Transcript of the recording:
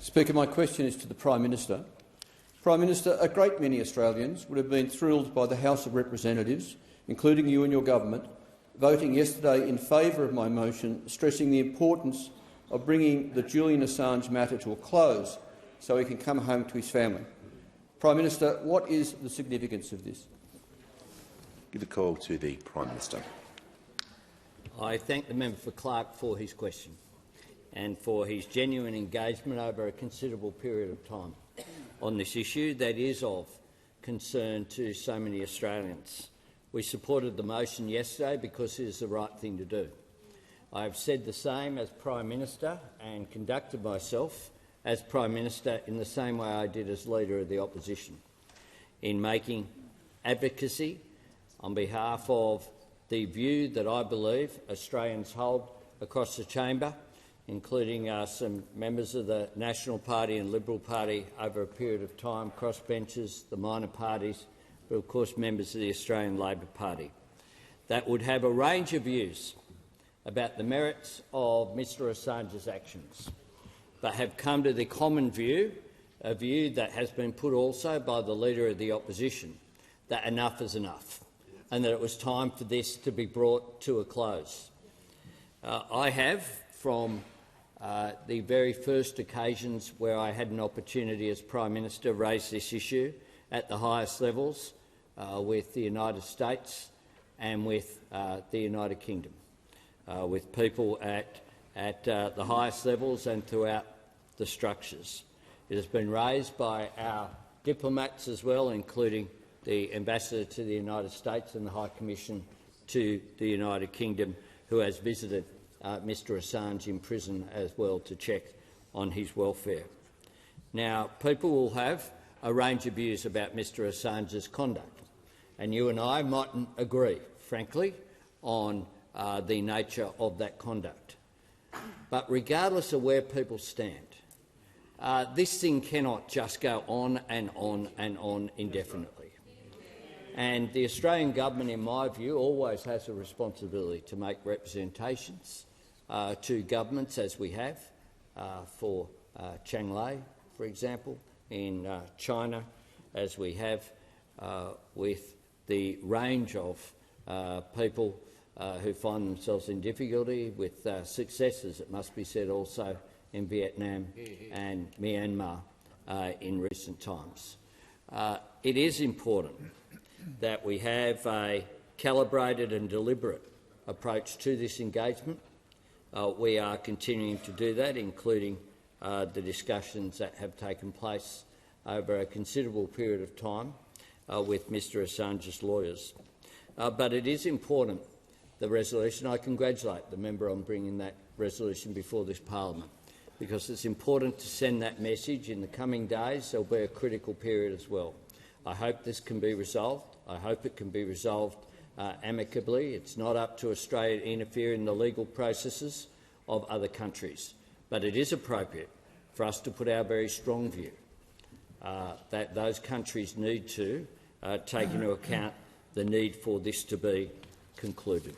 Speaker, my question is to the Prime Minister. Prime Minister, a great many Australians would have been thrilled by the House of Representatives, including you and your government, voting yesterday in favour of my motion, stressing the importance of bringing the Julian Assange matter to a close so he can come home to his family. Prime Minister, what is the significance of this? Give the call to the Prime Minister. I thank the member for Clark for his question and for his genuine engagement over a considerable period of time on this issue that is of concern to so many Australians. We supported the motion yesterday because it is the right thing to do. I have said the same as Prime Minister and conducted myself as Prime Minister in the same way I did as Leader of the Opposition, in making advocacy on behalf of the view that I believe Australians hold across the chamber, including some members of the National Party and Liberal Party over a period of time, crossbenchers, the minor parties, but of course members of the Australian Labor Party, that would have a range of views about the merits of Mr Assange's actions, but have come to the common view, a view that has been put also by the Leader of the Opposition, that enough is enough and that it was time for this to be brought to a close. I have, from the very first occasions where I had an opportunity as Prime Minister, raised this issue at the highest levels with the United States and with the United Kingdom, with people at the highest levels and throughout the structures. It has been raised by our diplomats as well, including the Ambassador to the United States and the High Commission to the United Kingdom, who has visited Mr Assange in prison as well to check on his welfare. Now, people will have a range of views about Mr Assange's conduct, and you and I mightn't agree, frankly, on the nature of that conduct. But regardless of where people stand, this thing cannot just go on and on and on indefinitely. And the Australian government, in my view, always has a responsibility to make representations to governments, as we have for Changlei, for example, in China, as we have with the range of people who find themselves in difficulty, with successes, it must be said, also in Vietnam and Myanmar in recent times. It is important that we have a calibrated and deliberate approach to this engagement. We are continuing to do that, including the discussions that have taken place over a considerable period of time with Mr Assange's lawyers. But it is important, the resolution. I congratulate the member on bringing that resolution before this parliament, because it's important to send that message. In the coming days, there will be a critical period as well. I hope this can be resolved. I hope it can be resolved amicably. It's not up to Australia to interfere in the legal processes of other countries, but it is appropriate for us to put our very strong view that those countries need to take into account the need for this to be concluded.